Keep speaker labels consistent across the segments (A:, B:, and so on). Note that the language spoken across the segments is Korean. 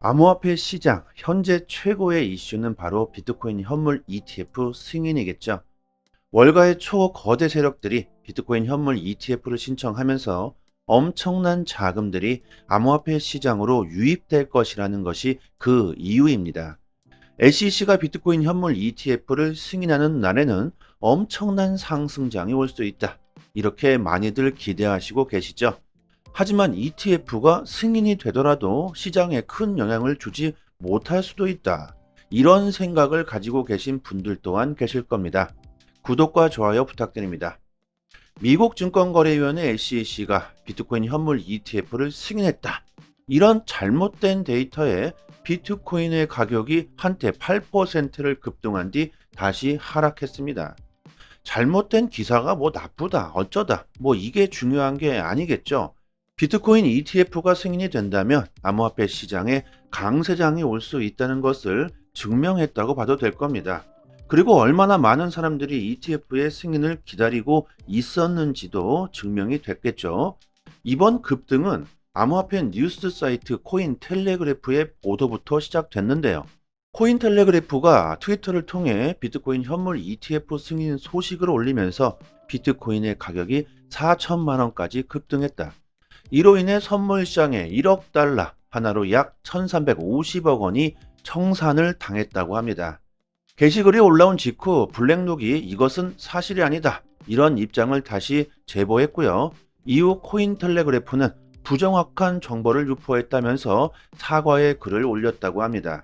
A: 암호화폐 시장 현재 최고의 이슈는 바로 비트코인 현물 ETF 승인이겠죠. 월가의 초거대 세력들이 비트코인 현물 ETF를 신청하면서 엄청난 자금들이 암호화폐 시장으로 유입될 것이라는 것이 그 이유입니다. SEC가 비트코인 현물 ETF를 승인하는 날에는 엄청난 상승장이 올 수 있다. 이렇게 많이들 기대하시고 계시죠. 하지만 ETF가 승인이 되더라도 시장에 큰 영향을 주지 못할 수도 있다. 이런 생각을 가지고 계신 분들 또한 계실 겁니다. 구독과 좋아요 부탁드립니다. 미국 증권거래위원회 SEC가 비트코인 현물 ETF를 승인했다. 이런 잘못된 데이터에 비트코인의 가격이 한때 8%를 급등한 뒤 다시 하락했습니다. 잘못된 기사가 뭐 나쁘다, 어쩌다, 뭐 이게 중요한 게 아니겠죠. 비트코인 ETF가 승인이 된다면 암호화폐 시장에 강세장이 올 수 있다는 것을 증명했다고 봐도 될 겁니다. 그리고 얼마나 많은 사람들이 ETF의 승인을 기다리고 있었는지도 증명이 됐겠죠. 이번 급등은 암호화폐 뉴스 사이트 코인텔레그래프의 보도부터 시작됐는데요. 코인텔레그래프가 트위터를 통해 비트코인 현물 ETF 승인 소식을 올리면서 비트코인의 가격이 4천만 원까지 급등했다. 이로 인해 선물 시장에 1억 달러, 하나로 약 1350억 원이 청산을 당했다고 합니다. 게시글이 올라온 직후 블랙록이 이것은 사실이 아니다, 이런 입장을 다시 제보했고요. 이후 코인텔레그래프는 부정확한 정보를 유포했다면서 사과의 글을 올렸다고 합니다.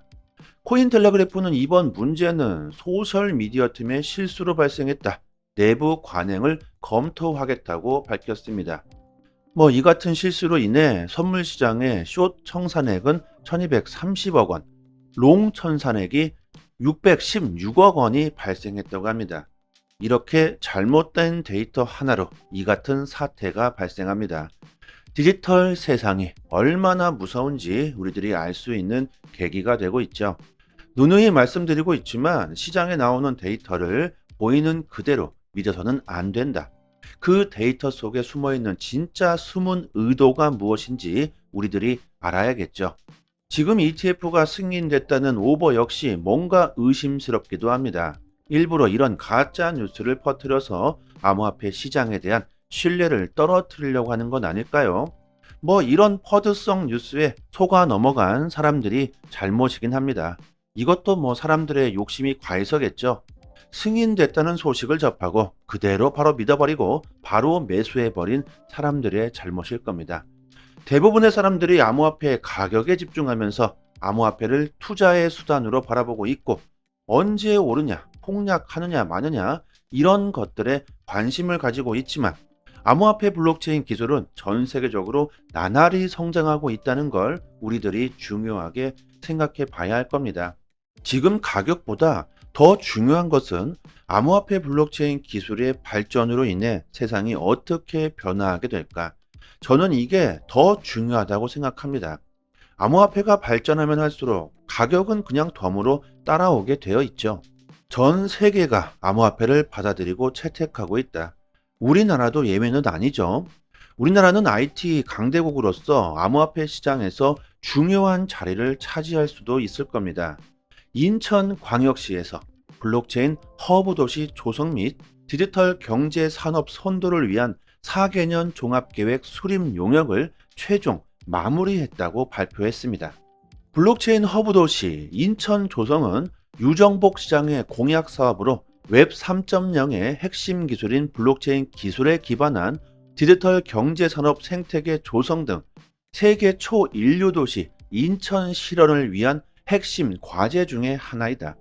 A: 코인텔레그래프는 이번 문제는 소셜미디어 틈의 실수로 발생했다, 내부 관행을 검토하겠다고 밝혔습니다. 이 같은 실수로 인해 선물 시장의 숏 청산액은 1230억 원, 롱 청산액이 616억 원이 발생했다고 합니다. 이렇게 잘못된 데이터 하나로 이 같은 사태가 발생합니다. 디지털 세상이 얼마나 무서운지 우리들이 알 수 있는 계기가 되고 있죠. 누누이 말씀드리고 있지만 시장에 나오는 데이터를 보이는 그대로 믿어서는 안 된다. 그 데이터 속에 숨어있는 진짜 숨은 의도가 무엇인지 우리들이 알아야겠죠. 지금 ETF가 승인됐다는 오버 역시 뭔가 의심스럽기도 합니다. 일부러 이런 가짜 뉴스를 퍼뜨려서 암호화폐 시장에 대한 신뢰를 떨어뜨리려고 하는 건 아닐까요? 이런 퍼드성 뉴스에 속아 넘어간 사람들이 잘못이긴 합니다. 이것도 사람들의 욕심이 과해서겠죠. 승인됐다는 소식을 접하고 그대로 바로 믿어버리고 바로 매수해버린 사람들의 잘못일 겁니다. 대부분의 사람들이 암호화폐 가격에 집중하면서 암호화폐를 투자의 수단으로 바라보고 있고 언제 오르냐, 폭락하느냐 마느냐 이런 것들에 관심을 가지고 있지만 암호화폐 블록체인 기술은 전 세계적으로 나날이 성장하고 있다는 걸 우리들이 중요하게 생각해 봐야 할 겁니다. 지금 가격보다 더 중요한 것은 암호화폐 블록체인 기술의 발전으로 인해 세상이 어떻게 변화하게 될까? 저는 이게 더 중요하다고 생각합니다. 암호화폐가 발전하면 할수록 가격은 그냥 덤으로 따라오게 되어 있죠. 전 세계가 암호화폐를 받아들이고 채택하고 있다. 우리나라도 예외는 아니죠. 우리나라는 IT 강대국으로서 암호화폐 시장에서 중요한 자리를 차지할 수도 있을 겁니다. 인천광역시에서 블록체인 허브 도시 조성 및 디지털 경제 산업 선도를 위한 4개년 종합계획 수립 용역을 최종 마무리했다고 발표했습니다. 블록체인 허브 도시 인천 조성은 유정복 시장의 공약 사업으로 웹 3.0의 핵심 기술인 블록체인 기술에 기반한 디지털 경제 산업 생태계 조성 등 세계 초인류 도시 인천 실현을 위한 핵심 과제 중의 하나이다.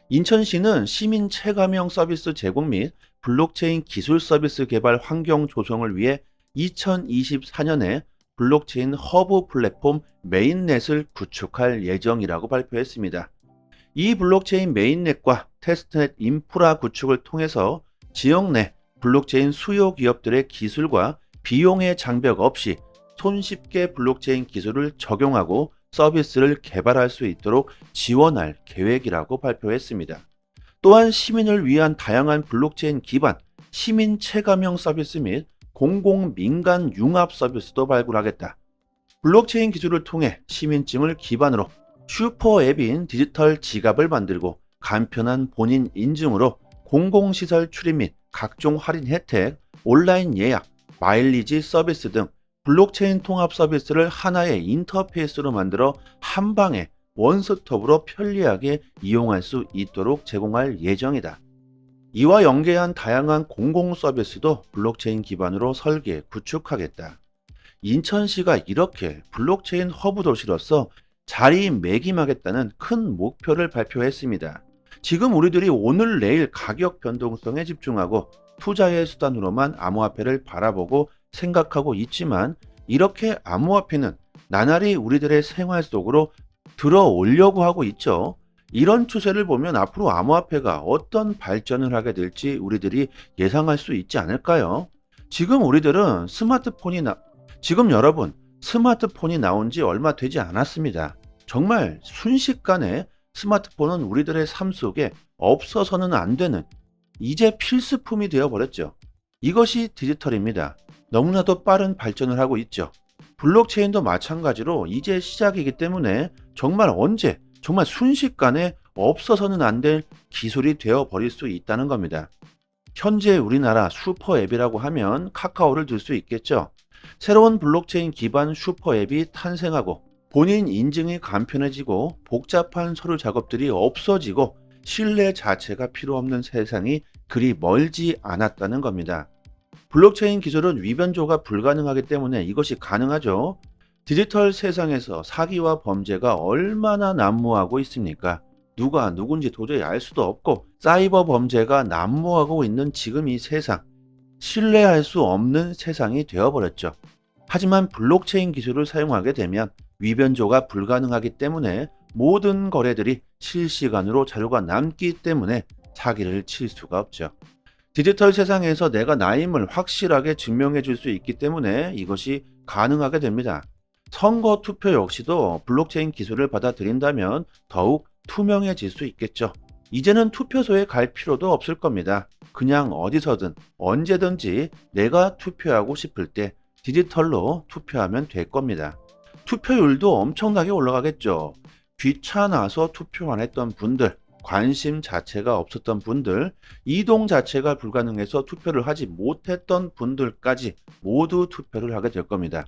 A: 인천시는 시민 체감형 서비스 제공 및 블록체인 기술 서비스 개발 환경 조성을 위해 2024년에 블록체인 허브 플랫폼 메인넷을 구축할 예정이라고 발표했습니다. 이 블록체인 메인넷과 테스트넷 인프라 구축을 통해서 지역 내 블록체인 수요 기업들의 기술과 비용의 장벽 없이 손쉽게 블록체인 기술을 적용하고 서비스를 개발할 수 있도록 지원할 계획이라고 발표했습니다. 또한 시민을 위한 다양한 블록체인 기반 시민 체감형 서비스 및 공공 민간 융합 서비스도 발굴하겠다. 블록체인 기술을 통해 시민증을 기반으로 슈퍼 앱인 디지털 지갑을 만들고 간편한 본인 인증으로 공공시설 출입 및 각종 할인 혜택, 온라인 예약, 마일리지 서비스 등 블록체인 통합 서비스를 하나의 인터페이스로 만들어 한 방에 원스톱으로 편리하게 이용할 수 있도록 제공할 예정이다. 이와 연계한 다양한 공공 서비스도 블록체인 기반으로 설계, 구축하겠다. 인천시가 이렇게 블록체인 허브 도시로서 자리매김하겠다는 큰 목표를 발표했습니다. 지금 우리들이 오늘 내일 가격 변동성에 집중하고 투자의 수단으로만 암호화폐를 바라보고 생각하고 있지만, 이렇게 암호화폐는 나날이 우리들의 생활 속으로 들어오려고 하고 있죠. 이런 추세를 보면 앞으로 암호화폐가 어떤 발전을 하게 될지 우리들이 예상할 수 있지 않을까요? 지금 우리들은 지금 여러분, 스마트폰이 나온 지 얼마 되지 않았습니다. 정말 순식간에 스마트폰은 우리들의 삶 속에 없어서는 안 되는, 이제 필수품이 되어버렸죠. 이것이 디지털입니다. 너무나도 빠른 발전을 하고 있죠. 블록체인도 마찬가지로 이제 시작이기 때문에 정말 순식간에 없어서는 안 될 기술이 되어버릴 수 있다는 겁니다. 현재 우리나라 슈퍼앱이라고 하면 카카오를 들 수 있겠죠. 새로운 블록체인 기반 슈퍼앱이 탄생하고 본인 인증이 간편해지고 복잡한 서류 작업들이 없어지고 신뢰 자체가 필요 없는 세상이 그리 멀지 않았다는 겁니다. 블록체인 기술은 위변조가 불가능하기 때문에 이것이 가능하죠. 디지털 세상에서 사기와 범죄가 얼마나 난무하고 있습니까? 누가 누군지 도저히 알 수도 없고 사이버 범죄가 난무하고 있는 지금 이 세상, 신뢰할 수 없는 세상이 되어버렸죠. 하지만 블록체인 기술을 사용하게 되면 위변조가 불가능하기 때문에 모든 거래들이 실시간으로 자료가 남기 때문에 사기를 칠 수가 없죠. 디지털 세상에서 내가 나임을 확실하게 증명해 줄 수 있기 때문에 이것이 가능하게 됩니다. 선거 투표 역시도 블록체인 기술을 받아들인다면 더욱 투명해질 수 있겠죠. 이제는 투표소에 갈 필요도 없을 겁니다. 그냥 어디서든 언제든지 내가 투표하고 싶을 때 디지털로 투표하면 될 겁니다. 투표율도 엄청나게 올라가겠죠. 귀찮아서 투표 안 했던 분들, 관심 자체가 없었던 분들, 이동 자체가 불가능해서 투표를 하지 못했던 분들까지 모두 투표를 하게 될 겁니다.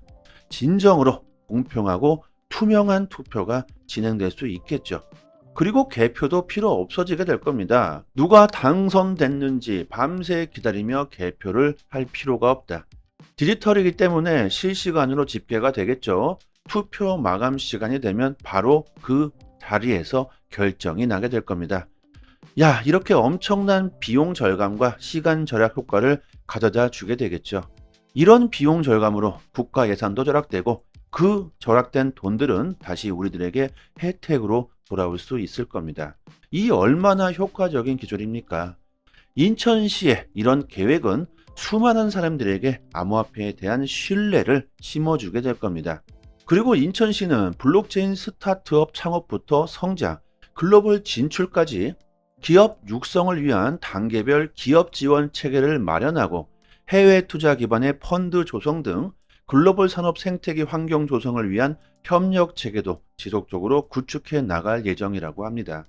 A: 진정으로 공평하고 투명한 투표가 진행될 수 있겠죠. 그리고 개표도 필요 없어지게 될 겁니다. 누가 당선됐는지 밤새 기다리며 개표를 할 필요가 없다. 디지털이기 때문에 실시간으로 집계가 되겠죠. 투표 마감 시간이 되면 바로 그 자리에서 결정이 나게 될 겁니다. 이렇게 엄청난 비용 절감과 시간 절약 효과를 가져다 주게 되겠죠. 이런 비용 절감으로 국가 예산도 절약되고 그 절약된 돈들은 다시 우리들에게 혜택으로 돌아올 수 있을 겁니다. 이 얼마나 효과적인 기술입니까? 인천시의 이런 계획은 수많은 사람들에게 암호화폐에 대한 신뢰를 심어주게 될 겁니다. 그리고 인천시는 블록체인 스타트업 창업부터 성장, 글로벌 진출까지 기업 육성을 위한 단계별 기업 지원 체계를 마련하고 해외 투자 기반의 펀드 조성 등 글로벌 산업 생태계 환경 조성을 위한 협력 체계도 지속적으로 구축해 나갈 예정이라고 합니다.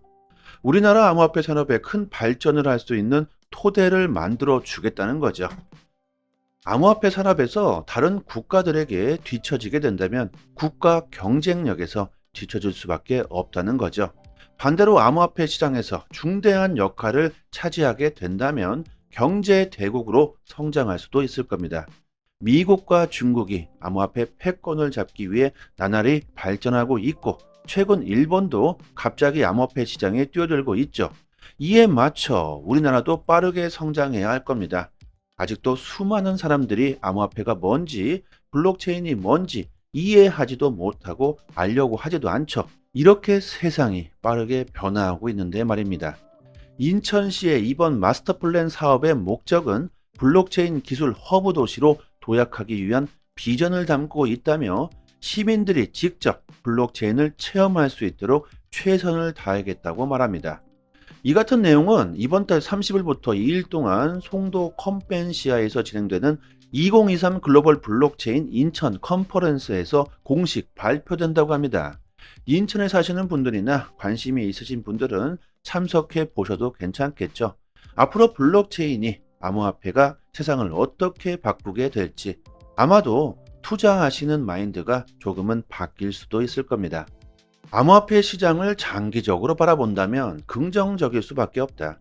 A: 우리나라 암호화폐 산업에 큰 발전을 할 수 있는 토대를 만들어 주겠다는 거죠. 암호화폐 산업에서 다른 국가들에게 뒤처지게 된다면 국가 경쟁력에서 뒤처질 수밖에 없다는 거죠. 반대로 암호화폐 시장에서 중대한 역할을 차지하게 된다면 경제 대국으로 성장할 수도 있을 겁니다. 미국과 중국이 암호화폐 패권을 잡기 위해 나날이 발전하고 있고 최근 일본도 갑자기 암호화폐 시장에 뛰어들고 있죠. 이에 맞춰 우리나라도 빠르게 성장해야 할 겁니다. 아직도 수많은 사람들이 암호화폐가 뭔지, 블록체인이 뭔지 이해하지도 못하고 알려고 하지도 않죠. 이렇게 세상이 빠르게 변화하고 있는데 말입니다. 인천시의 이번 마스터플랜 사업의 목적은 블록체인 기술 허브 도시로 도약하기 위한 비전을 담고 있다며 시민들이 직접 블록체인을 체험할 수 있도록 최선을 다하겠다고 말합니다. 이 같은 내용은 이번 달 30일부터 2일 동안 송도 컴펜시아에서 진행되는 2023 글로벌 블록체인 인천 컨퍼런스에서 공식 발표된다고 합니다. 인천에 사시는 분들이나 관심이 있으신 분들은 참석해 보셔도 괜찮겠죠. 앞으로 블록체인이 암호화폐가 세상을 어떻게 바꾸게 될지 아마도 투자하시는 마인드가 조금은 바뀔 수도 있을 겁니다. 암호화폐 시장을 장기적으로 바라본다면 긍정적일 수밖에 없다.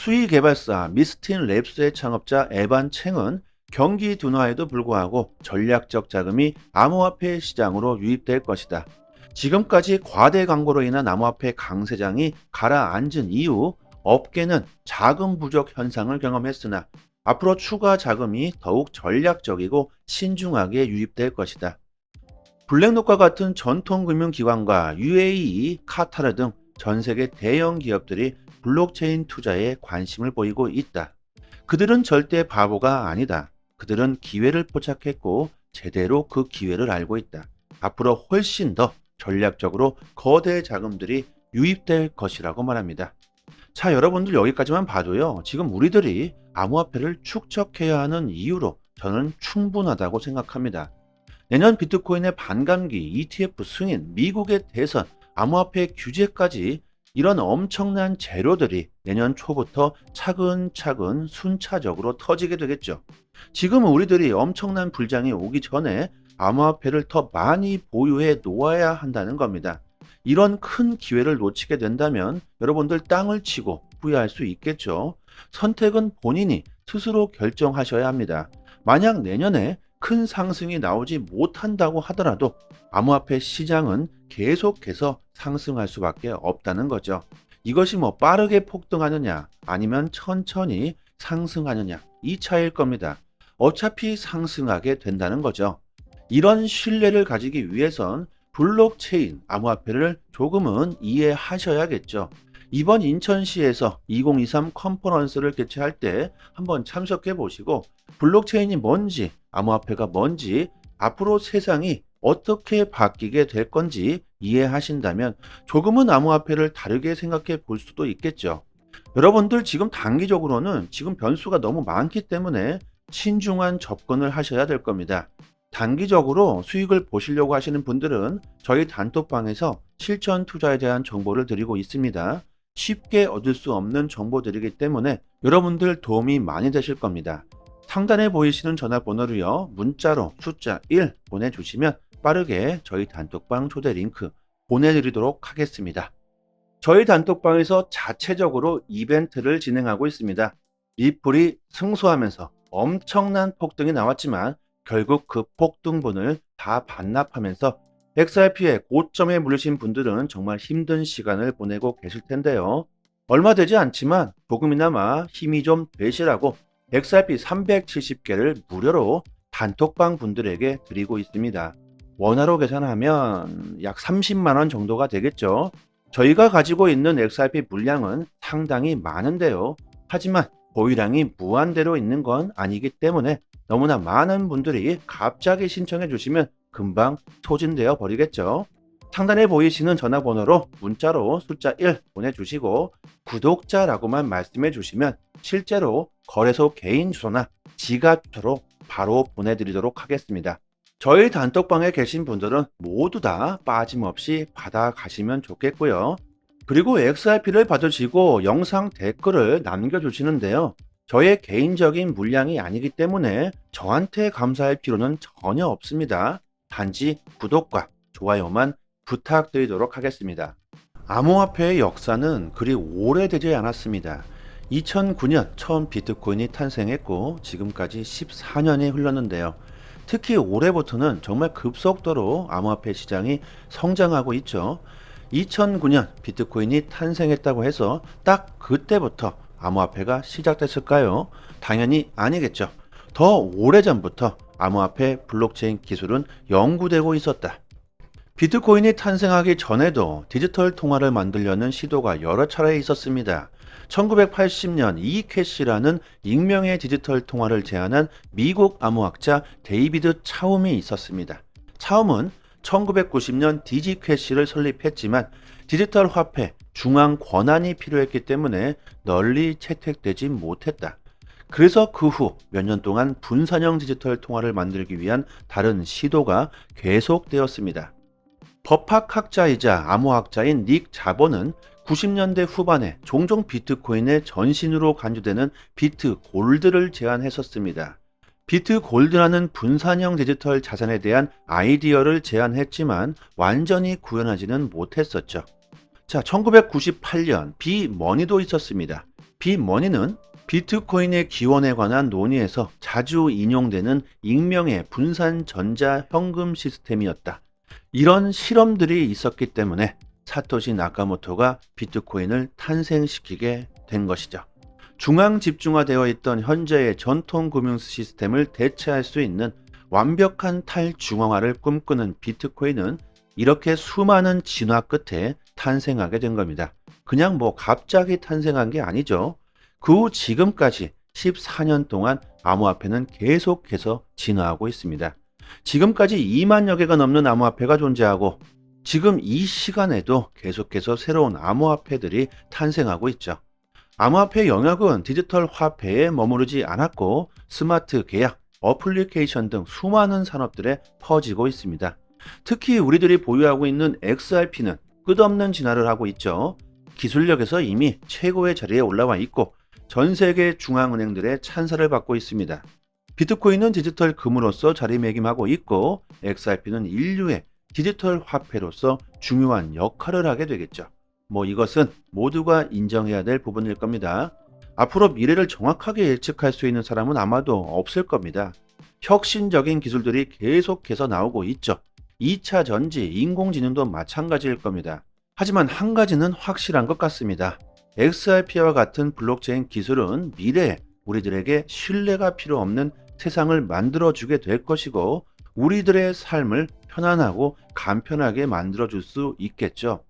A: 수의 개발사 미스틴 랩스의 창업자 에반 챙은 경기 둔화에도 불구하고 전략적 자금이 암호화폐 시장으로 유입될 것이다. 지금까지 과대 광고로 인한 암호화폐 강세장이 가라앉은 이후 업계는 자금 부족 현상을 경험했으나 앞으로 추가 자금이 더욱 전략적이고 신중하게 유입될 것이다. 블랙록과 같은 전통금융기관과 UAE, 카타르 등 전 세계 대형 기업들이 블록체인 투자에 관심을 보이고 있다. 그들은 절대 바보가 아니다. 그들은 기회를 포착했고 제대로 그 기회를 알고 있다. 앞으로 훨씬 더 전략적으로 거대 자금들이 유입될 것이라고 말합니다. 자, 여러분들 여기까지만 봐도요. 지금 우리들이 암호화폐를 축적해야 하는 이유로 저는 충분하다고 생각합니다. 내년 비트코인의 반감기, ETF 승인, 미국의 대선, 암호화폐 규제까지 이런 엄청난 재료들이 내년 초부터 차근차근 순차적으로 터지게 되겠죠. 지금 우리들이 엄청난 불장이 오기 전에 암호화폐를 더 많이 보유해 놓아야 한다는 겁니다. 이런 큰 기회를 놓치게 된다면 여러분들 땅을 치고 후회할 수 있겠죠. 선택은 본인이 스스로 결정하셔야 합니다. 만약 내년에 큰 상승이 나오지 못한다고 하더라도 암호화폐 시장은 계속해서 상승할 수밖에 없다는 거죠. 이것이 뭐 빠르게 폭등하느냐 아니면 천천히 상승하느냐 이 차이일 겁니다. 어차피 상승하게 된다는 거죠. 이런 신뢰를 가지기 위해선 블록체인 암호화폐를 조금은 이해하셔야겠죠. 이번 인천시에서 2023 컨퍼런스를 개최할 때 한번 참석해 보시고 블록체인이 뭔지, 암호화폐가 뭔지, 앞으로 세상이 어떻게 바뀌게 될 건지 이해하신다면 조금은 암호화폐를 다르게 생각해 볼 수도 있겠죠. 여러분들 지금 단기적으로는 지금 변수가 너무 많기 때문에 신중한 접근을 하셔야 될 겁니다. 단기적으로 수익을 보시려고 하시는 분들은 저희 단톡방에서 실전 투자에 대한 정보를 드리고 있습니다. 쉽게 얻을 수 없는 정보들이기 때문에 여러분들 도움이 많이 되실 겁니다. 상단에 보이시는 전화번호로요. 문자로 숫자 1 보내주시면 빠르게 저희 단톡방 초대 링크 보내드리도록 하겠습니다. 저희 단톡방에서 자체적으로 이벤트를 진행하고 있습니다. 리플이 승소하면서 엄청난 폭등이 나왔지만 결국 그 폭등분을 다 반납하면서 XRP의 고점에 물리신 분들은 정말 힘든 시간을 보내고 계실 텐데요. 얼마 되지 않지만 조금이나마 힘이 좀 되시라고 XRP 370개를 무료로 단톡방 분들에게 드리고 있습니다. 원화로 계산하면 약 30만원 정도가 되겠죠. 저희가 가지고 있는 XRP 물량은 상당히 많은데요. 하지만 보유량이 무한대로 있는 건 아니기 때문에 너무나 많은 분들이 갑자기 신청해 주시면 금방 소진되어 버리겠죠. 상단에 보이시는 전화번호로 문자로 숫자 1 보내주시고 구독자라고만 말씀해 주시면 실제로 거래소 개인 주소나 지가 주소로 바로 보내드리도록 하겠습니다. 저희 단톡방에 계신 분들은 모두 다 빠짐없이 받아가시면 좋겠고요. 그리고 XRP를 받으시고 영상 댓글을 남겨주시는데요. 저의 개인적인 물량이 아니기 때문에 저한테 감사할 필요는 전혀 없습니다. 단지 구독과 좋아요만 부탁드리도록 하겠습니다. 암호화폐의 역사는 그리 오래되지 않았습니다. 2009년 처음 비트코인이 탄생했고 지금까지 14년이 흘렀는데요. 특히 올해부터는 정말 급속도로 암호화폐 시장이 성장하고 있죠. 2009년 비트코인이 탄생했다고 해서 딱 그때부터 암호화폐가 시작됐을까요? 당연히 아니겠죠. 더 오래전부터 암호화폐 블록체인 기술은 연구되고 있었다. 비트코인이 탄생하기 전에도 디지털 통화를 만들려는 시도가 여러 차례 있었습니다. 1980년 이캐시라는 익명의 디지털 통화를 제안한 미국 암호학자 데이비드 차움이 있었습니다. 차움은 1990년 디지캐시를 설립했지만 디지털 화폐 중앙 권한이 필요했기 때문에 널리 채택되지 못했다. 그래서 그 후 몇 년 동안 분산형 디지털 통화를 만들기 위한 다른 시도가 계속되었습니다. 법학학자이자 암호학자인 닉 자버는 90년대 후반에 종종 비트코인의 전신으로 간주되는 비트 골드를 제안했었습니다. 비트 골드라는 분산형 디지털 자산에 대한 아이디어를 제안했지만 완전히 구현하지는 못했었죠. 자, 1998년 비머니도 있었습니다. 비머니는 비트코인의 기원에 관한 논의에서 자주 인용되는 익명의 분산 전자 현금 시스템이었다. 이런 실험들이 있었기 때문에 사토시 나카모토가 비트코인을 탄생시키게 된 것이죠. 중앙 집중화되어 있던 현재의 전통 금융 시스템을 대체할 수 있는 완벽한 탈중앙화를 꿈꾸는 비트코인은 이렇게 수많은 진화 끝에 탄생하게 된 겁니다. 그냥 뭐 갑자기 탄생한 게 아니죠. 그 후 지금까지 14년 동안 암호화폐는 계속해서 진화하고 있습니다. 지금까지 2만여 개가 넘는 암호화폐가 존재하고 지금 이 시간에도 계속해서 새로운 암호화폐들이 탄생하고 있죠. 암호화폐의 영역은 디지털 화폐에 머무르지 않았고 스마트 계약, 어플리케이션 등 수많은 산업들에 퍼지고 있습니다. 특히 우리들이 보유하고 있는 XRP는 끝없는 진화를 하고 있죠. 기술력에서 이미 최고의 자리에 올라와 있고 전 세계 중앙은행들의 찬사를 받고 있습니다. 비트코인은 디지털 금으로서 자리매김하고 있고 XRP는 인류의 디지털 화폐로서 중요한 역할을 하게 되겠죠. 뭐 이것은 모두가 인정해야 될 부분일 겁니다. 앞으로 미래를 정확하게 예측할 수 있는 사람은 아마도 없을 겁니다. 혁신적인 기술들이 계속해서 나오고 있죠. 2차 전지, 인공지능도 마찬가지일 겁니다. 하지만 한 가지는 확실한 것 같습니다. XRP와 같은 블록체인 기술은 미래에 우리들에게 신뢰가 필요 없는 세상을 만들어주게 될 것이고 우리들의 삶을 편안하고 간편하게 만들어줄 수 있겠죠.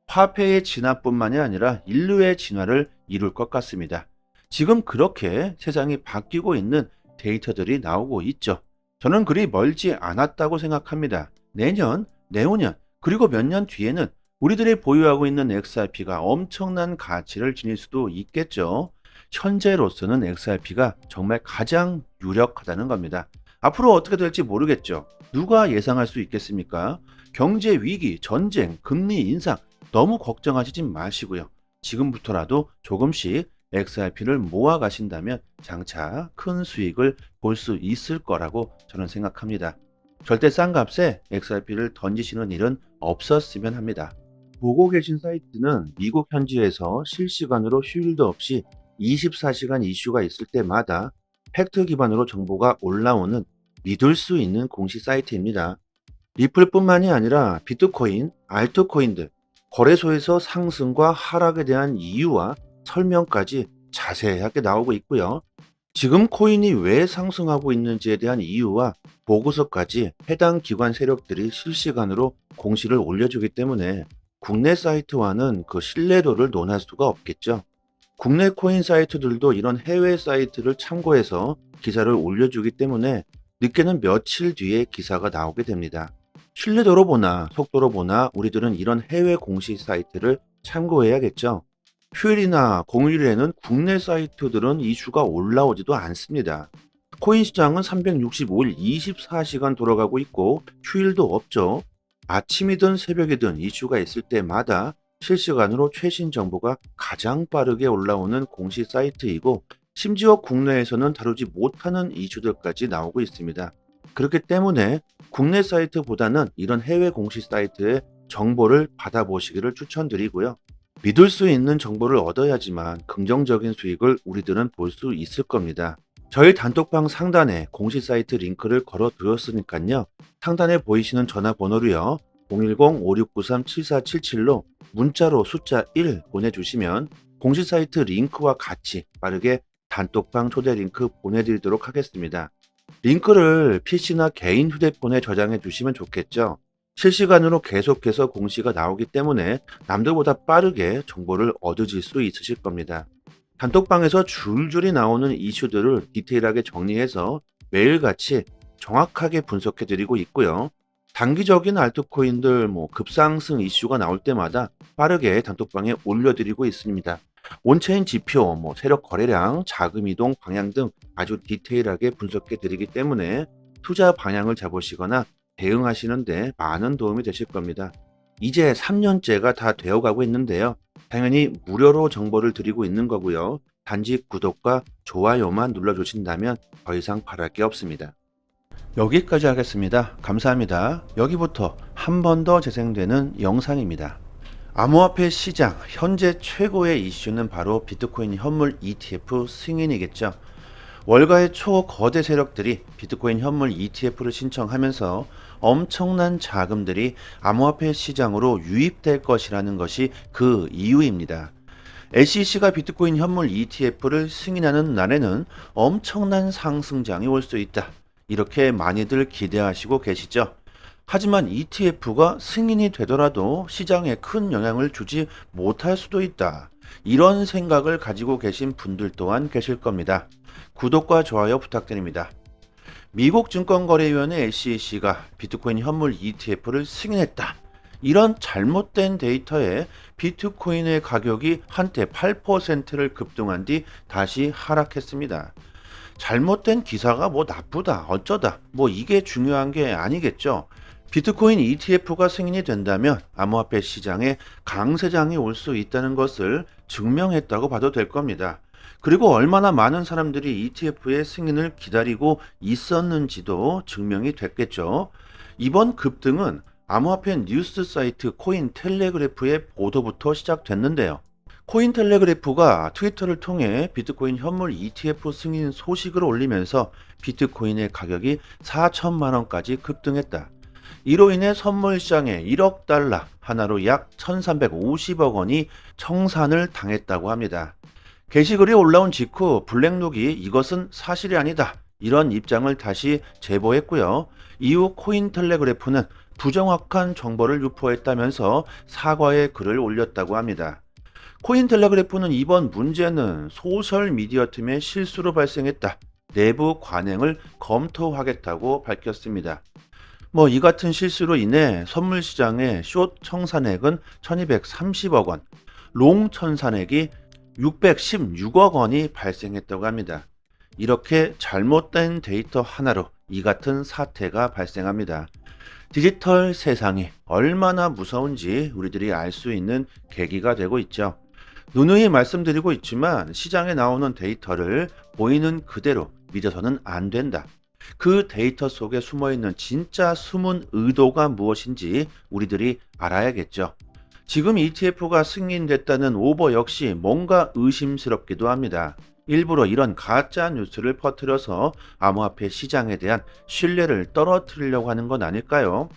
A: 화폐의 진화뿐만이 아니라 인류의 진화를 이룰 것 같습니다. 지금 그렇게 세상이 바뀌고 있는 데이터들이 나오고 있죠. 저는 그리 멀지 않았다고 생각합니다. 내년, 내후년, 그리고 몇 년 뒤에는 우리들이 보유하고 있는 XRP가 엄청난 가치를 지닐 수도 있겠죠. 현재로서는 XRP가 정말 가장 유력하다는 겁니다. 앞으로 어떻게 될지 모르겠죠. 누가 예상할 수 있겠습니까? 경제 위기, 전쟁, 금리 인상 너무 걱정하시지 마시고요. 지금부터라도 조금씩 XRP를 모아 가신다면 장차 큰 수익을 볼 수 있을 거라고 저는 생각합니다. 절대 싼 값에 XRP를 던지시는 일은 없었으면 합니다. 보고 계신 사이트는 미국 현지에서 실시간으로 휴일도 없이 24시간 이슈가 있을 때마다 팩트 기반으로 정보가 올라오는 믿을 수 있는 공식 사이트입니다. 리플뿐만이 아니라 비트코인, 알트코인들, 거래소에서 상승과 하락에 대한 이유와 설명까지 자세하게 나오고 있고요. 지금 코인이 왜 상승하고 있는지에 대한 이유와 보고서까지 해당 기관 세력들이 실시간으로 공시를 올려주기 때문에 국내 사이트와는 그 신뢰도를 논할 수가 없겠죠. 국내 코인 사이트들도 이런 해외 사이트를 참고해서 기사를 올려주기 때문에 늦게는 며칠 뒤에 기사가 나오게 됩니다. 신뢰도로 보나 속도로 보나 우리들은 이런 해외 공식 사이트를 참고해야겠죠. 휴일이나 공휴일에는 국내 사이트들은 이슈가 올라오지도 않습니다. 코인 시장은 365일 24시간 돌아가고 있고 휴일도 없죠. 아침이든 새벽이든 이슈가 있을 때마다 실시간으로 최신 정보가 가장 빠르게 올라오는 공식 사이트이고 심지어 국내에서는 다루지 못하는 이슈들까지 나오고 있습니다. 그렇기 때문에 국내 사이트보다는 이런 해외 공식 사이트의 정보를 받아보시기를 추천드리고요. 믿을 수 있는 정보를 얻어야지만 긍정적인 수익을 우리들은 볼 수 있을 겁니다. 저희 단톡방 상단에 공식 사이트 링크를 걸어 두었으니까요. 상단에 보이시는 전화번호로요. 010-5693-7477로 문자로 숫자 1 보내주시면 공식 사이트 링크와 같이 빠르게 단톡방 초대 링크 보내드리도록 하겠습니다. 링크를 PC나 개인 휴대폰에 저장해 주시면 좋겠죠. 실시간으로 계속해서 공시가 나오기 때문에 남들보다 빠르게 정보를 얻으실 수 있으실 겁니다. 단톡방에서 줄줄이 나오는 이슈들을 디테일하게 정리해서 매일같이 정확하게 분석해 드리고 있고요. 단기적인 알트코인들 급상승 이슈가 나올 때마다 빠르게 단톡방에 올려드리고 있습니다. 온체인 지표, 세력 거래량, 자금 이동 방향 등 아주 디테일하게 분석해 드리기 때문에 투자 방향을 잡으시거나 대응하시는데 많은 도움이 되실 겁니다. 이제 3년째가 다 되어가고 있는데요. 당연히 무료로 정보를 드리고 있는 거고요. 단지 구독과 좋아요만 눌러주신다면 더 이상 바랄 게 없습니다. 여기까지 하겠습니다. 감사합니다. 여기부터 한 번 더 재생되는 영상입니다. 암호화폐 시장 현재 최고의 이슈는 바로 비트코인 현물 ETF 승인이겠죠. 월가의 초거대 세력들이 비트코인 현물 ETF를 신청하면서 엄청난 자금들이 암호화폐 시장으로 유입될 것이라는 것이 그 이유입니다. SEC가 비트코인 현물 ETF를 승인하는 날에는 엄청난 상승장이 올 수 있다. 이렇게 많이들 기대하시고 계시죠. 하지만 ETF가 승인이 되더라도 시장에 큰 영향을 주지 못할 수도 있다. 이런 생각을 가지고 계신 분들 또한 계실 겁니다. 구독과 좋아요 부탁드립니다. 미국 증권거래위원회 SEC가 비트코인 현물 ETF를 승인했다. 이런 잘못된 데이터에 비트코인의 가격이 한때 8%를 급등한 뒤 다시 하락했습니다. 잘못된 기사가 나쁘다, 어쩌다, 이게 중요한 게 아니겠죠. 비트코인 ETF가 승인이 된다면 암호화폐 시장에 강세장이 올 수 있다는 것을 증명했다고 봐도 될 겁니다. 그리고 얼마나 많은 사람들이 ETF의 승인을 기다리고 있었는지도 증명이 됐겠죠. 이번 급등은 암호화폐 뉴스 사이트 코인텔레그래프의 보도부터 시작됐는데요. 코인텔레그래프가 트위터를 통해 비트코인 현물 ETF 승인 소식을 올리면서 비트코인의 가격이 4천만 원까지 급등했다. 이로 인해 선물 시장에 1억 달러, 하나로 약 1350억 원이 청산을 당했다고 합니다. 게시글이 올라온 직후 블랙록이 이것은 사실이 아니다. 이런 입장을 다시 제보했고요. 이후 코인텔레그래프는 부정확한 정보를 유포했다면서 사과의 글을 올렸다고 합니다. 코인텔레그래프는 이번 문제는 소셜미디어 팀의 실수로 발생했다. 내부 관행을 검토하겠다고 밝혔습니다. 이 같은 실수로 인해 선물 시장의 숏 청산액은 1230억 원, 롱 청산액이 616억 원이 발생했다고 합니다. 이렇게 잘못된 데이터 하나로 이 같은 사태가 발생합니다. 디지털 세상이 얼마나 무서운지 우리들이 알 수 있는 계기가 되고 있죠. 누누이 말씀드리고 있지만 시장에 나오는 데이터를 보이는 그대로 믿어서는 안 된다. 그 데이터 속에 숨어있는 진짜 숨은 의도가 무엇인지 우리들이 알아야겠죠. 지금 ETF가 승인됐다는 오버 역시 뭔가 의심스럽기도 합니다. 일부러 이런 가짜 뉴스를 퍼뜨려서 암호화폐 시장에 대한 신뢰를 떨어뜨리려고 하는 건 아닐까요?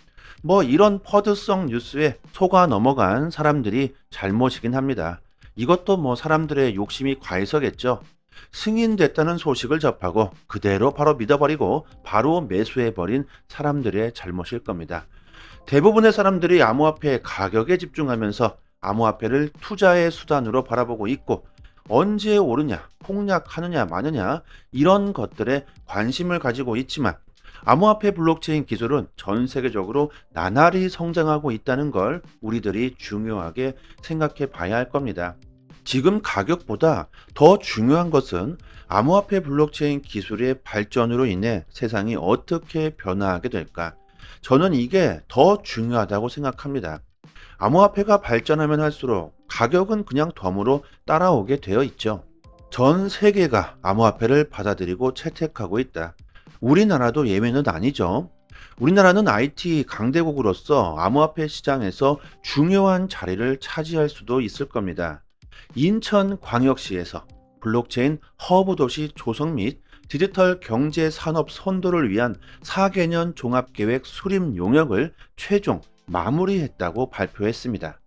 A: 이런 퍼드성 뉴스에 속아 넘어간 사람들이 잘못이긴 합니다. 이것도 사람들의 욕심이 과해서겠죠. 승인됐다는 소식을 접하고 그대로 바로 믿어버리고 바로 매수해버린 사람들의 잘못일 겁니다. 대부분의 사람들이 암호화폐 가격에 집중하면서 암호화폐를 투자의 수단으로 바라보고 있고 언제 오르냐, 폭락하느냐 마느냐 이런 것들에 관심을 가지고 있지만 암호화폐 블록체인 기술은 전 세계적으로 나날이 성장하고 있다는 걸 우리들이 중요하게 생각해 봐야 할 겁니다. 지금 가격보다 더 중요한 것은 암호화폐 블록체인 기술의 발전으로 인해 세상이 어떻게 변화하게 될까? 저는 이게 더 중요하다고 생각합니다. 암호화폐가 발전하면 할수록 가격은 그냥 덤으로 따라오게 되어 있죠. 전 세계가 암호화폐를 받아들이고 채택하고 있다. 우리나라도 예외는 아니죠. 우리나라는 IT 강대국으로서 암호화폐 시장에서 중요한 자리를 차지할 수도 있을 겁니다. 인천광역시에서 블록체인 허브 도시 조성 및 디지털 경제 산업 선도를 위한 4개년 종합계획 수립 용역을 최종 마무리했다고 발표했습니다.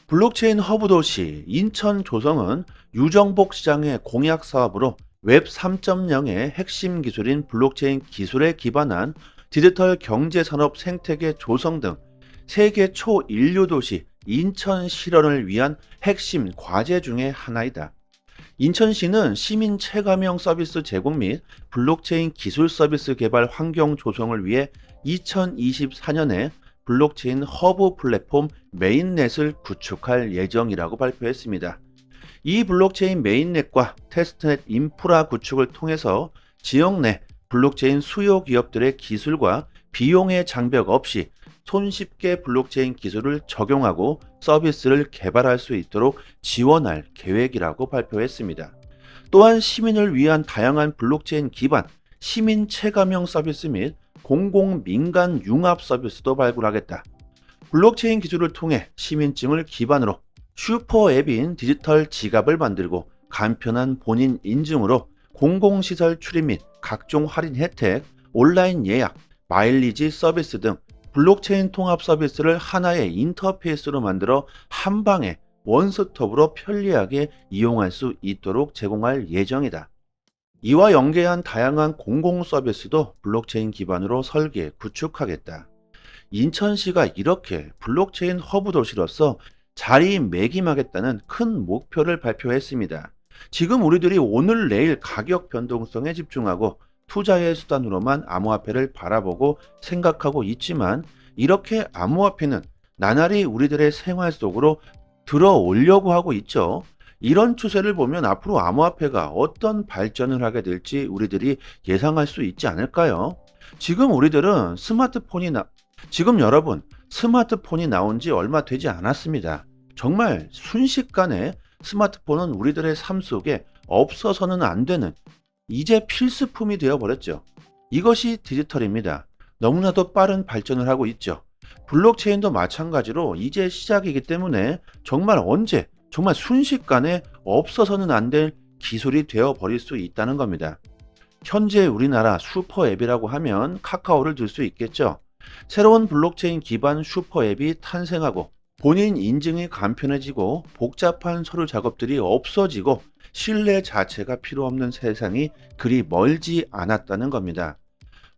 A: 블록체인 허브 도시 인천 조성은 유정복 시장의 공약 사업으로 웹 3.0의 핵심 기술인 블록체인 기술에 기반한 디지털 경제 산업 생태계 조성 등 세계 초인류 도시 인천 실현을 위한 핵심 과제 중의 하나이다. 인천시는 시민 체감형 서비스 제공 및 블록체인 기술 서비스 개발 환경 조성을 위해 2024년에 블록체인 허브 플랫폼 메인넷을 구축할 예정이라고 발표했습니다. 이 블록체인 메인넷과 테스트넷 인프라 구축을 통해서 지역 내 블록체인 수요 기업들의 기술과 비용의 장벽 없이 손쉽게 블록체인 기술을 적용하고 서비스를 개발할 수 있도록 지원할 계획이라고 발표했습니다. 또한 시민을 위한 다양한 블록체인 기반 시민 체감형 서비스 및 공공 민간 융합 서비스도 발굴하겠다. 블록체인 기술을 통해 시민증을 기반으로 슈퍼 앱인 디지털 지갑을 만들고 간편한 본인 인증으로 공공시설 출입 및 각종 할인 혜택, 온라인 예약, 마일리지 서비스 등 블록체인 통합 서비스를 하나의 인터페이스로 만들어 한 방에 원스톱으로 편리하게 이용할 수 있도록 제공할 예정이다. 이와 연계한 다양한 공공 서비스도 블록체인 기반으로 설계, 구축하겠다. 인천시가 이렇게 블록체인 허브 도시로서 자리매김하겠다는 큰 목표를 발표했습니다. 지금 우리들이 오늘 내일 가격 변동성에 집중하고 투자의 수단으로만 암호화폐를 바라보고 생각하고 있지만 이렇게 암호화폐는 나날이 우리들의 생활 속으로 들어오려고 하고 있죠. 이런 추세를 보면 앞으로 암호화폐가 어떤 발전을 하게 될지 우리들이 예상할 수 있지 않을까요? 지금 우리들은 지금 여러분 스마트폰이 나온 지 얼마 되지 않았습니다. 정말 순식간에 스마트폰은 우리들의 삶 속에 없어서는 안 되는 이제 필수품이 되어버렸죠. 이것이 디지털입니다. 너무나도 빠른 발전을 하고 있죠. 블록체인도 마찬가지로 이제 시작이기 때문에 정말 순식간에 없어서는 안 될 기술이 되어버릴 수 있다는 겁니다. 현재 우리나라 슈퍼 앱이라고 하면 카카오를 들 수 있겠죠. 새로운 블록체인 기반 슈퍼 앱이 탄생하고 본인 인증이 간편해지고 복잡한 서류 작업들이 없어지고 신뢰 자체가 필요 없는 세상이 그리 멀지 않았다는 겁니다.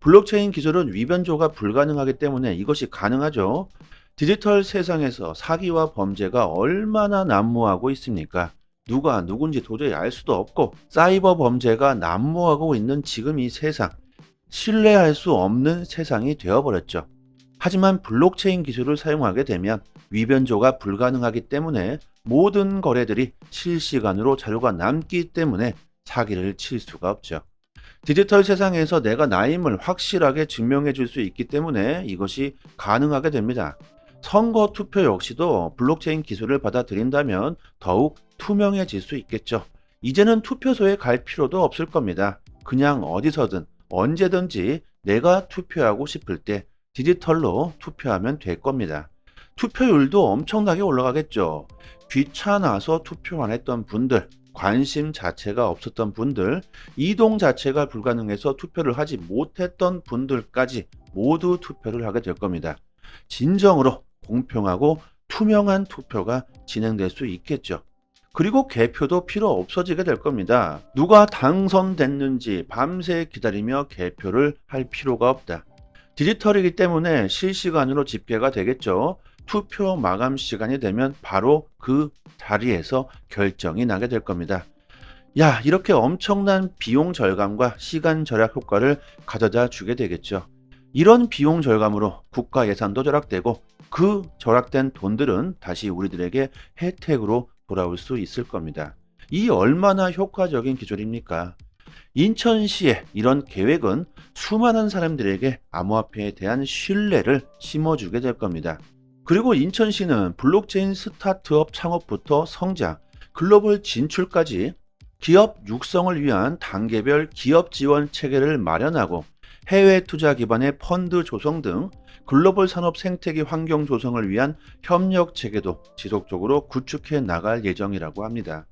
A: 블록체인 기술은 위변조가 불가능하기 때문에 이것이 가능하죠. 디지털 세상에서 사기와 범죄가 얼마나 난무하고 있습니까? 누가 누군지 도저히 알 수도 없고 사이버 범죄가 난무하고 있는 지금 이 세상, 신뢰할 수 없는 세상이 되어버렸죠. 하지만 블록체인 기술을 사용하게 되면 위변조가 불가능하기 때문에 모든 거래들이 실시간으로 자료가 남기 때문에 사기를 칠 수가 없죠. 디지털 세상에서 내가 나임을 확실하게 증명해 줄 수 있기 때문에 이것이 가능하게 됩니다. 선거 투표 역시도 블록체인 기술을 받아들인다면 더욱 투명해질 수 있겠죠. 이제는 투표소에 갈 필요도 없을 겁니다. 그냥 어디서든 언제든지 내가 투표하고 싶을 때 디지털로 투표하면 될 겁니다. 투표율도 엄청나게 올라가겠죠. 귀찮아서 투표 안 했던 분들, 관심 자체가 없었던 분들, 이동 자체가 불가능해서 투표를 하지 못했던 분들까지 모두 투표를 하게 될 겁니다. 진정으로 공평하고 투명한 투표가 진행될 수 있겠죠. 그리고 개표도 필요 없어지게 될 겁니다. 누가 당선됐는지 밤새 기다리며 개표를 할 필요가 없다. 디지털이기 때문에 실시간으로 집계가 되겠죠. 투표 마감 시간이 되면 바로 그 자리에서 결정이 나게 될 겁니다. 이렇게 엄청난 비용 절감과 시간 절약 효과를 가져다 주게 되겠죠. 이런 비용 절감으로 국가 예산도 절약되고 그 절약된 돈들은 다시 우리들에게 혜택으로 돌아올 수 있을 겁니다. 이 얼마나 효과적인 기술입니까? 인천시의 이런 계획은 수많은 사람들에게 암호화폐에 대한 신뢰를 심어주게 될 겁니다. 그리고 인천시는 블록체인 스타트업 창업부터 성장, 글로벌 진출까지 기업 육성을 위한 단계별 기업 지원 체계를 마련하고 해외 투자 기반의 펀드 조성 등 글로벌 산업 생태계 환경 조성을 위한 협력 체계도 지속적으로 구축해 나갈 예정이라고 합니다.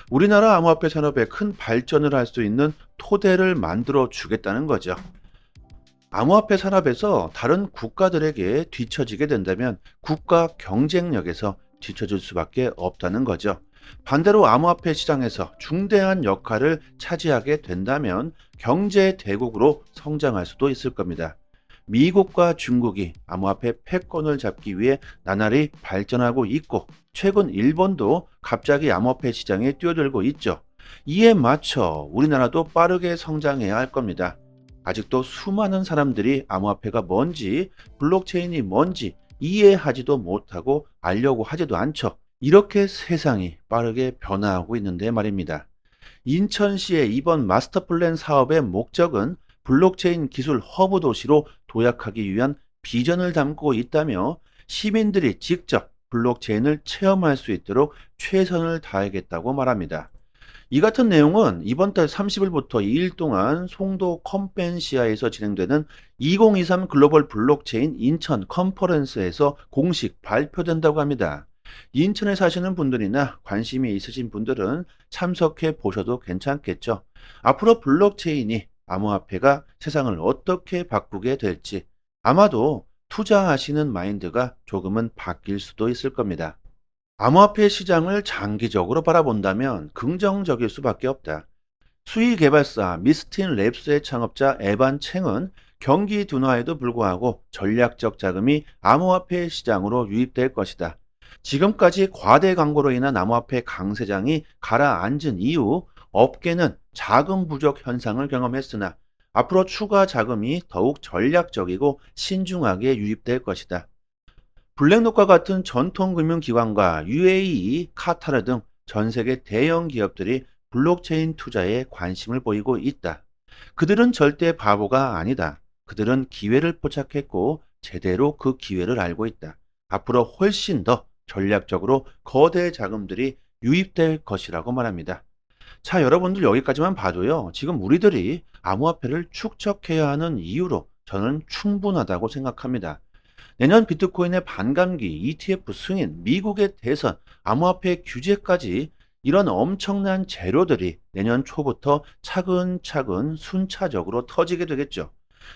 A: 우리나라 암호화폐 산업에 큰 발전을 할 수 있는 토대를 만들어 주겠다는 거죠. 암호화폐 산업에서 다른 국가들에게 뒤처지게 된다면 국가 경쟁력에서 뒤처질 수밖에 없다는 거죠. 반대로 암호화폐 시장에서 중대한 역할을 차지하게 된다면 경제 대국으로 성장할 수도 있을 겁니다. 미국과 중국이 암호화폐 패권을 잡기 위해 나날이 발전하고 있고 최근 일본도 갑자기 암호화폐 시장에 뛰어들고 있죠. 이에 맞춰 우리나라도 빠르게 성장해야 할 겁니다. 아직도 수많은 사람들이 암호화폐가 뭔지, 블록체인이 뭔지 이해하지도 못하고 알려고 하지도 않죠. 이렇게 세상이 빠르게 변화하고 있는데 말입니다. 인천시의 이번 마스터 플랜 사업의 목적은 블록체인 기술 허브 도시로 도약하기 위한 비전을 담고 있다며 시민들이 직접 블록체인을 체험할 수 있도록 최선을 다하겠다고 말합니다. 이 같은 내용은 이번 달 30일부터 2일 동안 송도 컴펜시아에서 진행되는 2023 글로벌 블록체인 인천 컨퍼런스에서 공식 발표된다고 합니다. 인천에 사시는 분들이나 관심이 있으신 분들은 참석해 보셔도 괜찮겠죠. 앞으로 블록체인이 암호화폐가 세상을 어떻게 바꾸게 될지 아마도 투자하시는 마인드가 조금은 바뀔 수도 있을 겁니다. 암호화폐 시장을 장기적으로 바라본다면 긍정적일 수밖에 없다. 수의 개발사 미스틴 랩스의 창업자 에반 챙은 경기 둔화에도 불구하고 전략적 자금이 암호화폐 시장으로 유입될 것이다. 지금까지 과대 광고로 인한 암호화폐 강세장이 가라앉은 이후 업계는 자금 부족 현상을 경험했으나 앞으로 추가 자금이 더욱 전략적이고 신중하게 유입될 것이다. 블랙록과 같은 전통금융기관과 UAE, 카타르 등 전 세계 대형 기업들이 블록체인 투자에 관심을 보이고 있다. 그들은 절대 바보가 아니다. 그들은 기회를 포착했고 제대로 그 기회를 알고 있다. 앞으로 훨씬 더 전략적으로 거대 자금들이 유입될 것이라고 말합니다. 자, 여러분들 여기까지만 봐도요. 지금 우리들이 암호화폐를 축적해야 하는 이유로 저는 충분하다고 생각합니다. 내년 비트코인의 반감기, ETF 승인, 미국의 대선, 암호화폐 규제까지 이런 엄청난 재료들이 내년 초부터 차근차근 순차적으로 터지게 되겠죠.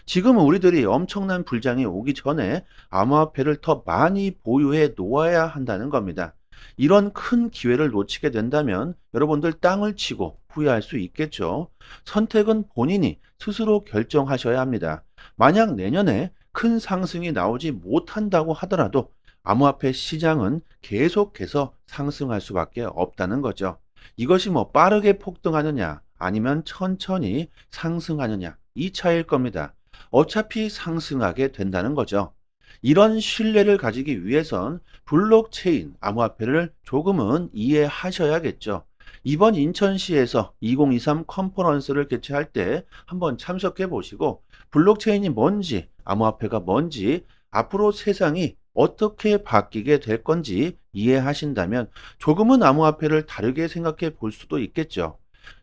A: 지금 우리들이 엄청난 불장이 오기 전에 암호화폐를 더 많이 보유해 놓아야 한다는 겁니다. 이런 큰 기회를 놓치게 된다면 여러분들 땅을 치고 후회할 수 있겠죠. 선택은 본인이 스스로 결정하셔야 합니다. 만약 내년에 큰 상승이 나오지 못한다고 하더라도 암호화폐 시장은 계속해서 상승할 수밖에 없다는 거죠. 이것이 뭐 빠르게 폭등하느냐 아니면 천천히 상승하느냐 이 차이일 겁니다. 어차피 상승하게 된다는 거죠. 이런 신뢰를 가지기 위해선 블록체인 암호화폐를 조금은 이해하셔야겠죠. 이번 인천시에서 2023 컨퍼런스를 개최할 때 한번 참석해 보시고 블록체인이 뭔지, 암호화폐가 뭔지, 앞으로 세상이 어떻게 바뀌게 될 건지 이해하신다면 조금은 암호화폐를 다르게 생각해 볼 수도 있겠죠.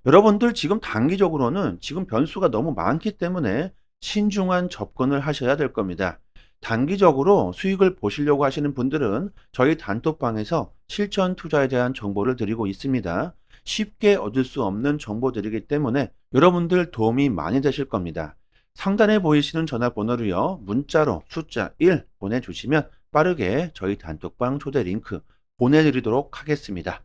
A: 여러분들 지금 단기적으로는 지금 변수가 너무 많기 때문에 신중한 접근을 하셔야 될 겁니다. 단기적으로 수익을 보시려고 하시는 분들은 저희 단톡방에서 실전 투자에 대한 정보를 드리고 있습니다. 쉽게 얻을 수 없는 정보들이기 때문에 여러분들 도움이 많이 되실 겁니다. 상단에 보이시는 전화번호로요, 문자로 숫자 1 보내주시면 빠르게 저희 단톡방 초대 링크 보내드리도록 하겠습니다.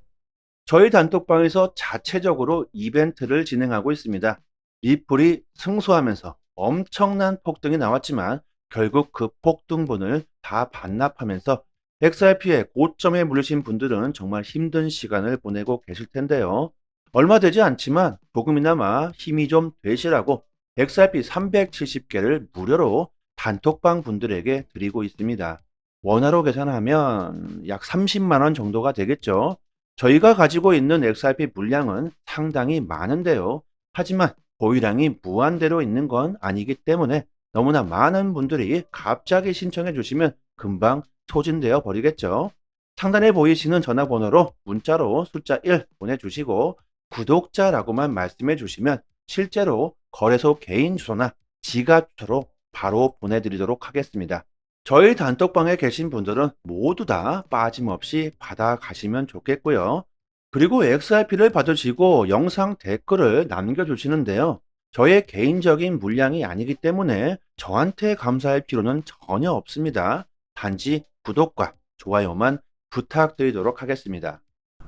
A: 저희 단톡방에서 자체적으로 이벤트를 진행하고 있습니다. 리플이 승소하면서 엄청난 폭등이 나왔지만 결국 그 폭등분을 다 반납하면서 XRP의 고점에 물리신 분들은 정말 힘든 시간을 보내고 계실 텐데요. 얼마 되지 않지만 조금이나마 힘이 좀 되시라고 XRP 370개를 무료로 단톡방 분들에게 드리고 있습니다. 원화로 계산하면 약 30만 원 정도가 되겠죠. 저희가 가지고 있는 XRP 물량은 상당히 많은데요. 하지만 보유량이 무한대로 있는 건 아니기 때문에 너무나 많은 분들이 갑자기 신청해 주시면 금방 소진되어 버리겠죠. 상단에 보이시는 전화번호로 문자로 숫자 1 보내주시고 구독자라고만 말씀해 주시면 실제로 거래소 개인 주소나 지갑 주소로 바로 보내드리도록 하겠습니다. 저희 단톡방에 계신 분들은 모두 다 빠짐없이 받아가시면 좋겠고요. 그리고 XRP를 받으시고 영상 댓글을 남겨주시는데요. 저의 개인적인 물량이 아니기 때문에 저한테 감사할 필요는 전혀 없습니다. 단지 구독과 좋아요만 부탁드리도록 하겠습니다.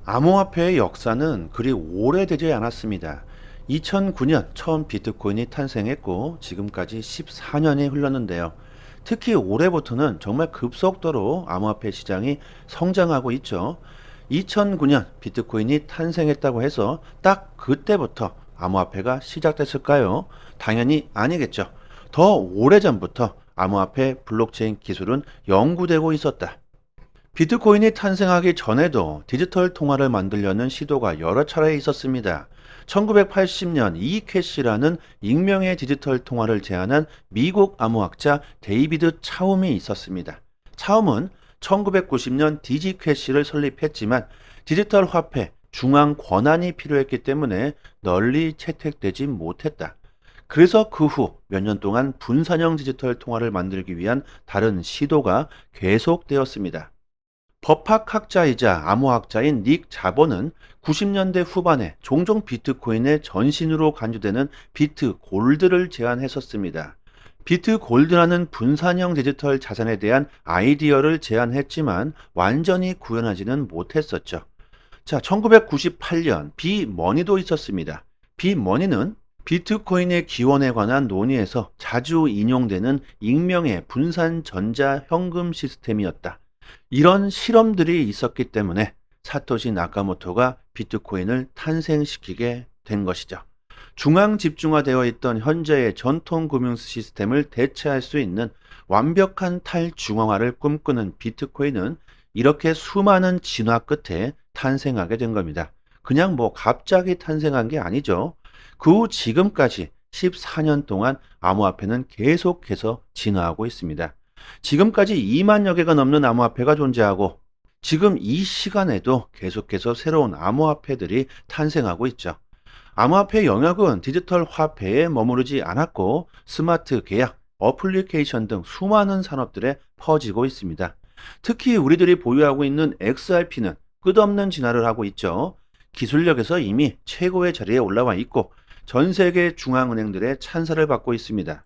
A: 암호화폐의 역사는 그리 오래되지 않았습니다. 2009년 처음 비트코인이 탄생했고 지금까지 14년이 흘렀는데요. 특히 올해부터는 정말 급속도로 암호화폐 시장이 성장하고 있죠. 2009년 비트코인이 탄생했다고 해서 딱 그때부터 암호화폐가 시작됐을까요? 당연히 아니겠죠. 더 오래전부터 암호화폐 블록체인 기술은 연구되고 있었다. 비트코인이 탄생하기 전에도 디지털 통화를 만들려는 시도가 여러 차례 있었습니다. 1980년 이캐시라는 익명의 디지털 통화를 제안한 미국 암호학자 데이비드 차움이 있었습니다. 차움은 1990년 디지캐시를 설립했지만 디지털 화폐 중앙 권한이 필요했기 때문에 널리 채택되지 못했다. 그래서 그 후 몇 년 동안 분산형 디지털 통화를 만들기 위한 다른 시도가 계속되었습니다. 법학학자이자 암호학자인 닉 자보는 90년대 후반에 종종 비트코인의 전신으로 간주되는 비트 골드를 제안했었습니다. 비트 골드라는 분산형 디지털 자산에 대한 아이디어를 제안했지만 완전히 구현하지는 못했었죠. 자, 1998년 비머니도 있었습니다. 비머니는 비트코인의 기원에 관한 논의에서 자주 인용되는 익명의 분산 전자 현금 시스템이었다. 이런 실험들이 있었기 때문에 사토시 나카모토가 비트코인을 탄생시키게 된 것이죠. 중앙 집중화되어 있던 현재의 전통 금융 시스템을 대체할 수 있는 완벽한 탈중앙화를 꿈꾸는 비트코인은 이렇게 수많은 진화 끝에 탄생하게 된 겁니다. 그냥 뭐 갑자기 탄생한 게 아니죠. 그 후 지금까지 14년 동안 암호화폐는 계속해서 진화하고 있습니다. 지금까지 2만여 개가 넘는 암호화폐가 존재하고 지금 이 시간에도 계속해서 새로운 암호화폐들이 탄생하고 있죠. 암호화폐의 영역은 디지털 화폐에 머무르지 않았고 스마트 계약, 어플리케이션 등 수많은 산업들에 퍼지고 있습니다. 특히 우리들이 보유하고 있는 XRP는 끝없는 진화를 하고 있죠. 기술력에서 이미 최고의 자리에 올라와 있고 전 세계 중앙은행들의 찬사를 받고 있습니다.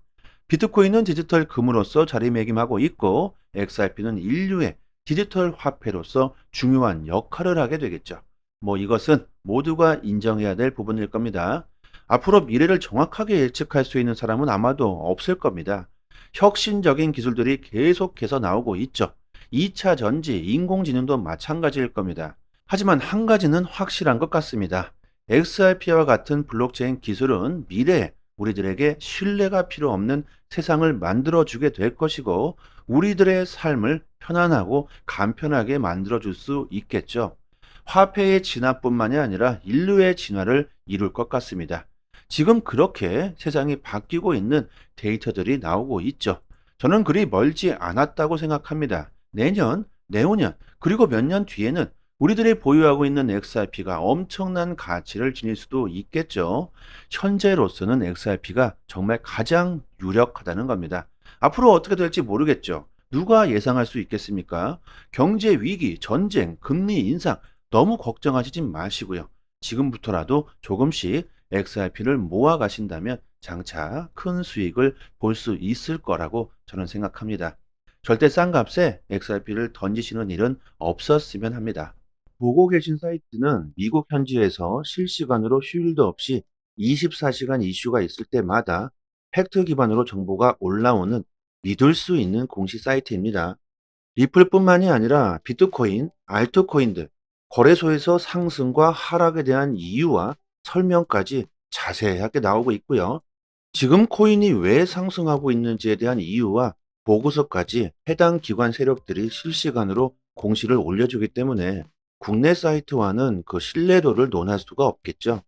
A: 비트코인은 디지털 금으로서 자리매김하고 있고 XRP는 인류의 디지털 화폐로서 중요한 역할을 하게 되겠죠. 뭐 이것은 모두가 인정해야 될 부분일 겁니다. 앞으로 미래를 정확하게 예측할 수 있는 사람은 아마도 없을 겁니다. 혁신적인 기술들이 계속해서 나오고 있죠. 2차 전지, 인공지능도 마찬가지일 겁니다. 하지만 한 가지는 확실한 것 같습니다. XRP와 같은 블록체인 기술은 미래에 우리들에게 신뢰가 필요 없는 세상을 만들어주게 될 것이고 우리들의 삶을 편안하고 간편하게 만들어줄 수 있겠죠. 화폐의 진화뿐만이 아니라 인류의 진화를 이룰 것 같습니다. 지금 그렇게 세상이 바뀌고 있는 데이터들이 나오고 있죠. 저는 그리 멀지 않았다고 생각합니다. 내년, 내후년, 그리고 몇 년 뒤에는 우리들이 보유하고 있는 XRP가 엄청난 가치를 지닐 수도 있겠죠. 현재로서는 XRP가 정말 가장 유력하다는 겁니다. 앞으로 어떻게 될지 모르겠죠. 누가 예상할 수 있겠습니까? 경제 위기, 전쟁, 금리 인상 너무 걱정하시지 마시고요. 지금부터라도 조금씩 XRP를 모아 가신다면 장차 큰 수익을 볼 수 있을 거라고 저는 생각합니다. 절대 싼 값에 XRP를 던지시는 일은 없었으면 합니다. 보고 계신 사이트는 미국 현지에서 실시간으로 휴일도 없이 24시간 이슈가 있을 때마다 팩트 기반으로 정보가 올라오는 믿을 수 있는 공식 사이트입니다. 리플뿐만이 아니라 비트코인, 알트코인들, 거래소에서 상승과 하락에 대한 이유와 설명까지 자세하게 나오고 있고요. 지금 코인이 왜 상승하고 있는지에 대한 이유와 보고서까지 해당 기관 세력들이 실시간으로 공시를 올려주기 때문에 국내 사이트와는 그 신뢰도를 논할 수가 없겠죠.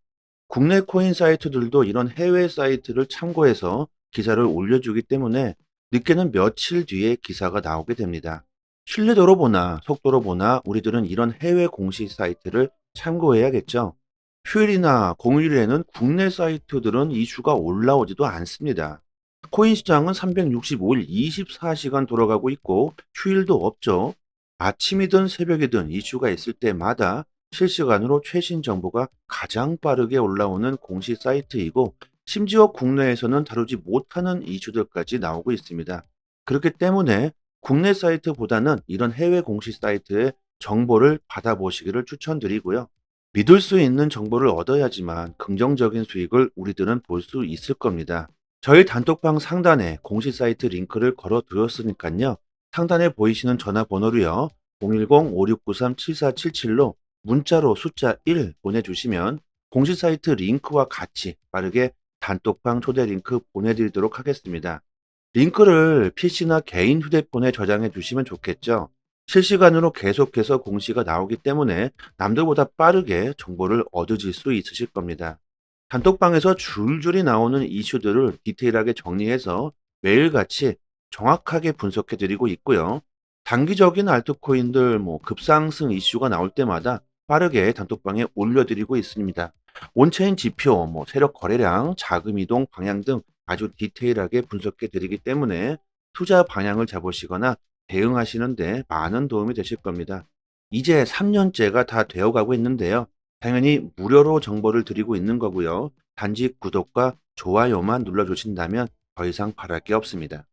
A: 국내 코인 사이트들도 이런 해외 사이트를 참고해서 기사를 올려주기 때문에 늦게는 며칠 뒤에 기사가 나오게 됩니다. 신뢰도로 보나 속도로 보나 우리들은 이런 해외 공식 사이트를 참고해야겠죠. 휴일이나 공휴일에는 국내 사이트들은 이슈가 올라오지도 않습니다. 코인 시장은 365일 24시간 돌아가고 있고 휴일도 없죠. 아침이든 새벽이든 이슈가 있을 때마다 실시간으로 최신 정보가 가장 빠르게 올라오는 공식 사이트이고 심지어 국내에서는 다루지 못하는 이슈들까지 나오고 있습니다. 그렇기 때문에 국내 사이트보다는 이런 해외 공식 사이트의 정보를 받아보시기를 추천드리고요. 믿을 수 있는 정보를 얻어야지만 긍정적인 수익을 우리들은 볼 수 있을 겁니다. 저희 단톡방 상단에 공식 사이트 링크를 걸어 두었으니까요. 상단에 보이시는 전화번호로요. 010-5693-7477로 문자로 숫자 1 보내주시면 공식 사이트 링크와 같이 빠르게 단톡방 초대 링크 보내드리도록 하겠습니다. 링크를 PC나 개인 휴대폰에 저장해 두시면 좋겠죠. 실시간으로 계속해서 공시가 나오기 때문에 남들보다 빠르게 정보를 얻으실 수 있으실 겁니다. 단톡방에서 줄줄이 나오는 이슈들을 디테일하게 정리해서 매일같이 정확하게 분석해 드리고 있고요. 단기적인 알트코인들 급상승 이슈가 나올 때마다 빠르게 단톡방에 올려드리고 있습니다. 온체인 지표, 세력 거래량, 자금 이동 방향 등 아주 디테일하게 분석해 드리기 때문에 투자 방향을 잡으시거나 대응하시는데 많은 도움이 되실 겁니다. 이제 3년째가 다 되어 가고 있는데요. 당연히 무료로 정보를 드리고 있는 거고요. 단지 구독과 좋아요만 눌러주신다면 더 이상 바랄 게 없습니다.